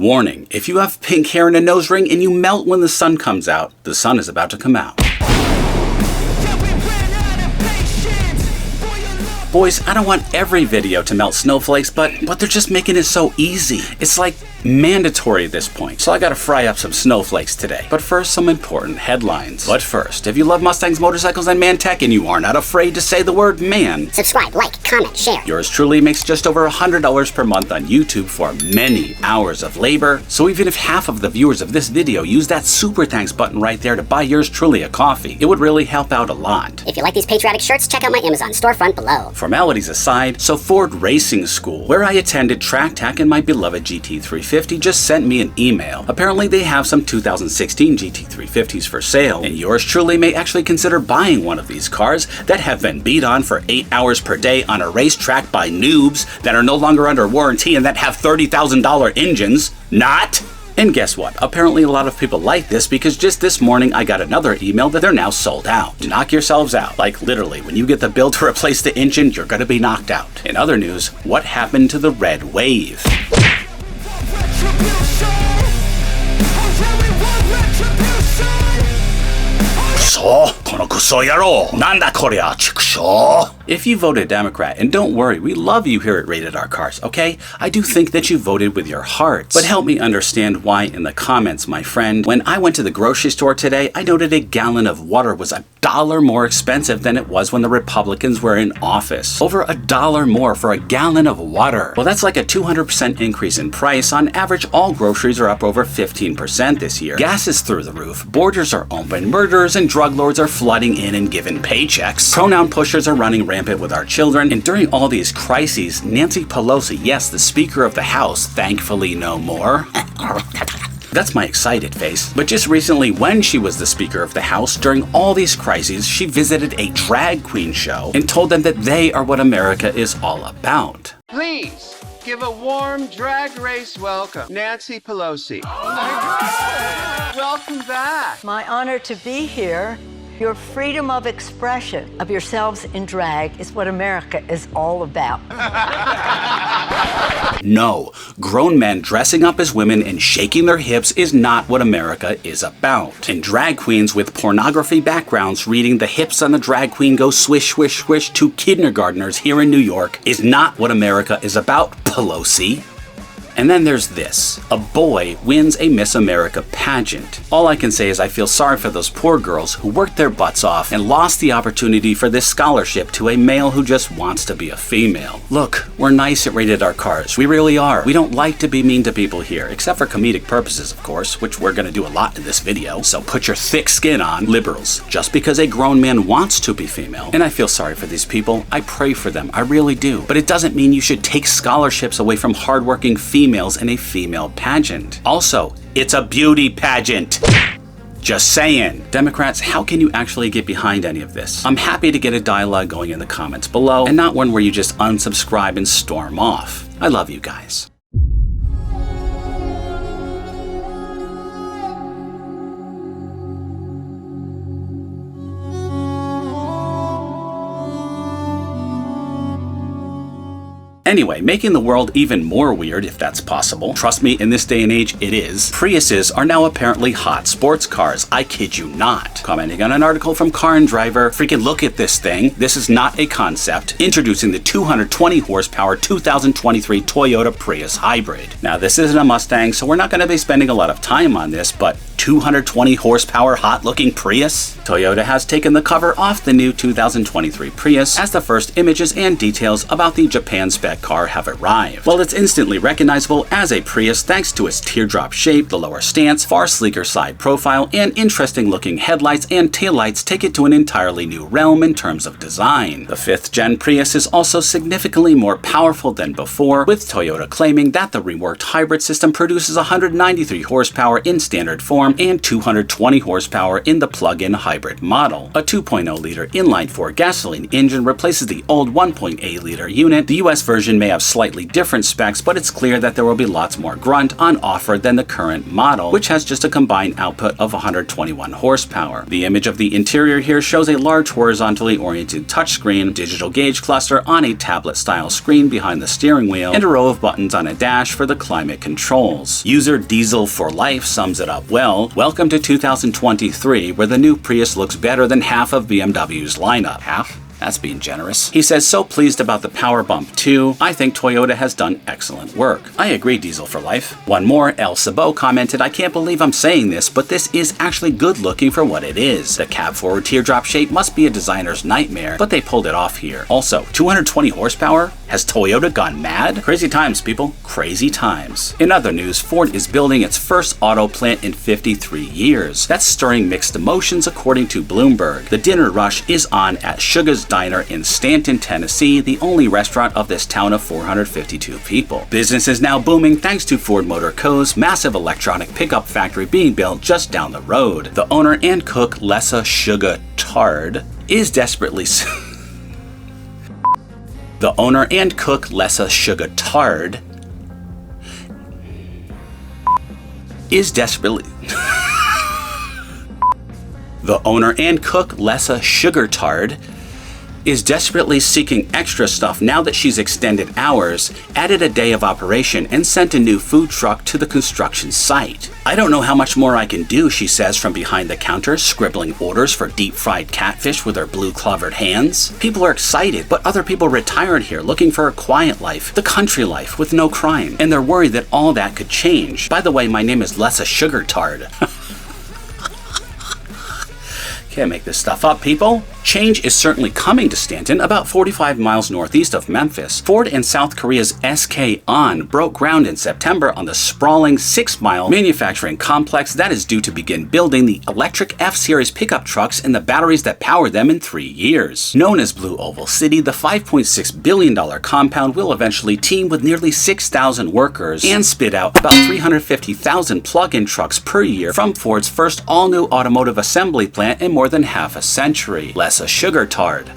Warning, if you have pink hair and a nose ring and you melt when the sun comes out, the sun is about to come out. Boys, I don't want every video to melt snowflakes, but they're just making it so easy. It's like mandatory at this point. So I gotta fry up some snowflakes today. But first, some important headlines. But first, if you love Mustangs, motorcycles, and man tech, and you are not afraid to say the word man, subscribe, like, comment, share. Yours truly makes just over $100 per month on YouTube for many hours of labor. So even if half of the viewers of this video use that super thanks button right there to buy yours truly a coffee, it would really help out a lot. If you like these patriotic shirts, check out my Amazon storefront below. Formalities aside, so Ford Racing School, where I attended track tack and my beloved GT350, just sent me an email. Apparently they have some 2016 GT350s for sale, and yours truly may actually consider buying one of these cars that have been beat on for 8 hours per day on a racetrack by noobs that are no longer under warranty and that have $30,000 engines. Not! And guess what? Apparently a lot of people like this because just this morning I got another email that they're now sold out. Knock yourselves out. Like literally, when you get the bill to replace the engine, you're gonna be knocked out. In other news, what happened to the red wave? If you voted Democrat, and don't worry, we love you here at Rated R Cars, okay? I do think that you voted with your hearts. But help me understand why in the comments, my friend. When I went to the grocery store today, I noted a gallon of water was $1 more expensive than it was when the Republicans were in office. Over $1 more for a gallon of water. Well, that's like a 200% increase in price. On average, all groceries are up over 15% this year. Gas is through the roof. Borders are open. Murderers and drug lords are flooding in and giving paychecks. Pronoun pushers are running rampant with our children. And during all these crises, Nancy Pelosi, yes, the Speaker of the House, thankfully no more. That's my excited face. But just recently, when she was the Speaker of the House, during all these crises, she visited a drag queen show and told them that they are what America is all about. Please give a warm drag race welcome, Nancy Pelosi. Oh my God. Welcome back. My honor to be here. Your freedom of expression of yourselves in drag is what America is all about. No, grown men dressing up as women and shaking their hips is not what America is about. And drag queens with pornography backgrounds reading "The hips on the drag queen go swish, swish, swish" to kindergartners here in New York is not what America is about, Pelosi. And then there's this. A boy wins a Miss America pageant. All I can say is I feel sorry for those poor girls who worked their butts off and lost the opportunity for this scholarship to a male who just wants to be a female. Look, we're nice at Rated R Cars. We really are. We don't like to be mean to people here, except for comedic purposes, of course, which we're gonna do a lot in this video. So put your thick skin on, liberals. Just because a grown man wants to be female. And I feel sorry for these people. I pray for them. I really do. But it doesn't mean you should take scholarships away from hardworking females in a female pageant. Also, it's a beauty pageant. Just saying. Democrats, how can you actually get behind any of this? I'm happy to get a dialogue going in the comments below, and not one where you just unsubscribe and storm off. I love you guys. Anyway, making the world even more weird, if that's possible. Trust me, in this day and age, it is. Priuses are now apparently hot sports cars. I kid you not. Commenting on an article from Car and Driver, freaking look at this thing. This is not a concept. Introducing the 220 horsepower 2023 Toyota Prius Hybrid. Now, this isn't a Mustang, so we're not going to be spending a lot of time on this, but 220 horsepower hot-looking Prius? Toyota has taken the cover off the new 2023 Prius as the first images and details about the Japan spec car have arrived. Well, it's instantly recognizable as a Prius thanks to its teardrop shape, the lower stance, far sleeker side profile, and interesting looking headlights and taillights take it to an entirely new realm in terms of design. The 5th gen Prius is also significantly more powerful than before, with Toyota claiming that the reworked hybrid system produces 193 horsepower in standard form and 220 horsepower in the plug-in hybrid model. A 2.0-liter inline-4 gasoline engine replaces the old 1.8-liter unit. The US version may have slightly different specs, but it's clear that there will be lots more grunt on offer than the current model, which has just a combined output of 121 horsepower. The image of the interior here shows a large horizontally oriented touchscreen, digital gauge cluster on a tablet-style screen behind the steering wheel, and a row of buttons on a dash for the climate controls. User Diesel for Life sums it up well. Welcome to 2023, where the new Prius looks better than half of BMW's lineup. Half? That's being generous. He says, so pleased about the power bump too. I think Toyota has done excellent work. I agree, Diesel for Life. One more, El Sabo commented, I can't believe I'm saying this, but this is actually good looking for what it is. The cab forward teardrop shape must be a designer's nightmare, but they pulled it off here. Also, 220 horsepower? Has Toyota gone mad? Crazy times, people. Crazy times. In other news, Ford is building its first auto plant in 53 years. That's stirring mixed emotions according to Bloomberg. The dinner rush is on at Sugar's Diner in Stanton, Tennessee, the only restaurant of this town of 452 people. Business is now booming thanks to Ford Motor Co.'s massive electronic pickup factory being built just down the road. The owner and cook, Lessa Sugartard, is desperately The owner and cook, Lessa Sugartard, is desperately The owner and cook, Lessa Sugartard, is desperately seeking extra stuff now that she's extended hours, added a day of operation, and sent a new food truck to the construction site. I don't know how much more I can do, she says from behind the counter, scribbling orders for deep-fried catfish with her blue-clovered hands. People are excited, but other people retired here looking for a quiet life, the country life with no crime, and they're worried that all that could change. By the way, my name is Lessa Sugartard. Can't make this stuff up, people. Change is certainly coming to Stanton, about 45 miles northeast of Memphis. Ford and South Korea's SK On broke ground in September on the sprawling 6-mile manufacturing complex that is due to begin building the electric F-Series pickup trucks and the batteries that power them in 3 years. Known as Blue Oval City, the $5.6 billion compound will eventually team with nearly 6,000 workers and spit out about 350,000 plug-in trucks per year from Ford's first all-new automotive assembly plant in more than half a century. Lessa Sugartard.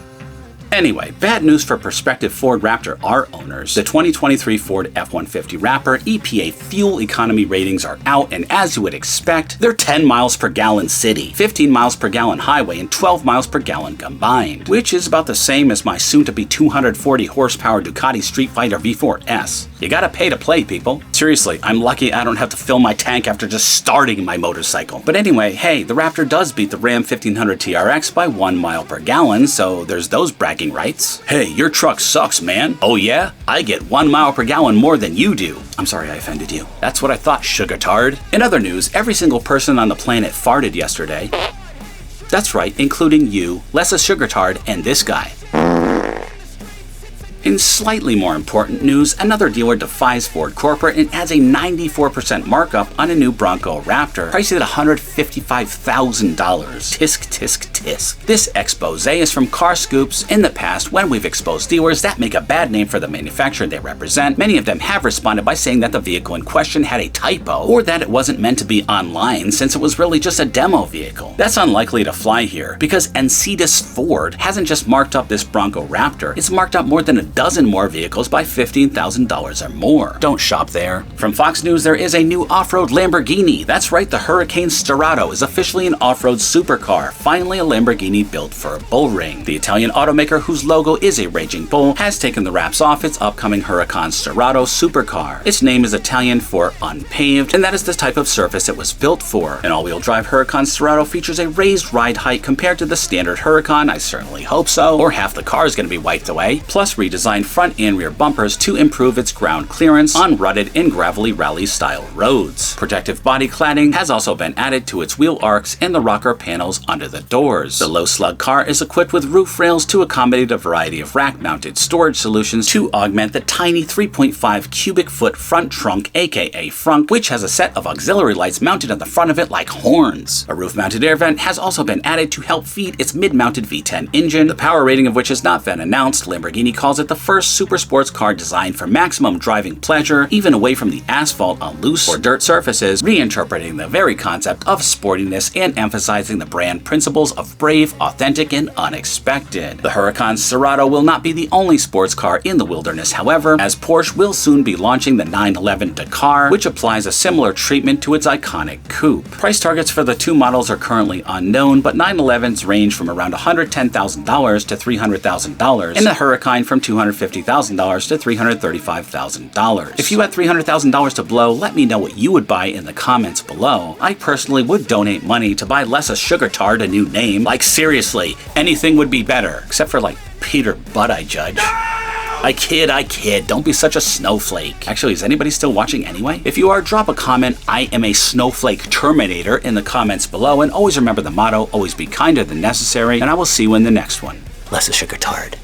Anyway, bad news for prospective Ford Raptor R owners. The 2023 Ford F-150 Raptor EPA fuel economy ratings are out, and as you would expect, they're 10 miles per gallon city, 15 miles per gallon highway, and 12 miles per gallon combined, which is about the same as my soon-to-be 240 horsepower Ducati Street Fighter V4S. You gotta pay to play, people. Seriously, I'm lucky I don't have to fill my tank after just starting my motorcycle. But anyway, hey, the Raptor does beat the Ram 1500 TRX by 1 mile per gallon, so there's those bragging rights. Hey, your truck sucks, man. Oh yeah? I get 1 mile per gallon more than you do. I'm sorry I offended you. That's what I thought, Sugartard. In other news, every single person on the planet farted yesterday. That's right, including you, Lessa Sugartard, and this guy. In slightly more important news, another dealer defies Ford corporate and adds a 94% markup on a new Bronco Raptor, priced at $155,000. Tisk, tisk, tisk. This expose is from Car Scoops. In the past, when we've exposed dealers that make a bad name for the manufacturer they represent, many of them have responded by saying that the vehicle in question had a typo, or that it wasn't meant to be online since it was really just a demo vehicle. That's unlikely to fly here, because Encedus Ford hasn't just marked up this Bronco Raptor, it's marked up more than a dozen more vehicles by $15,000 or more. Don't shop there. From Fox News, there is a new off-road Lamborghini. That's right, the Hurricane Sterrato is officially an off-road supercar, finally a Lamborghini built for a bull ring. The Italian automaker, whose logo is a raging bull, has taken the wraps off its upcoming Hurricane Sterrato supercar. Its name is Italian for unpaved, and that is the type of surface it was built for. An all-wheel drive Hurricane Sterrato features a raised ride height compared to the standard Huracan. I certainly hope so, or half the car is going to be wiped away, plus redesigned front and rear bumpers to improve its ground clearance on rutted and gravelly rally-style roads. Protective body cladding has also been added to its wheel arcs and the rocker panels under the doors. The low-slug car is equipped with roof rails to accommodate a variety of rack-mounted storage solutions to augment the tiny 3.5 cubic foot front trunk, aka frunk, which has a set of auxiliary lights mounted on the front of it like horns. A roof-mounted air vent has also been added to help feed its mid-mounted V10 engine, the power rating of which has not been announced. Lamborghini calls it the first super sports car designed for maximum driving pleasure, even away from the asphalt on loose or dirt surfaces, reinterpreting the very concept of sportiness and emphasizing the brand principles of brave, authentic, and unexpected. The Huracan Sterrato will not be the only sports car in the wilderness, however, as Porsche will soon be launching the 911 Dakar, which applies a similar treatment to its iconic coupe. Price targets for the two models are currently unknown, but 911s range from around $110,000 to $300,000, and the Huracan from $250,000 to $335,000. If you had $300,000 to blow, let me know what you would buy in the comments below. I personally would donate money to buy Lessa Sugartard a new name. Like seriously, anything would be better, except for like Peter Butt, I judge. I kid, don't be such a snowflake. Actually, is anybody still watching anyway? If you are, drop a comment, I am a snowflake terminator, in the comments below, and always remember the motto, always be kinder than necessary, and I will see you in the next one. Lessa Sugartard.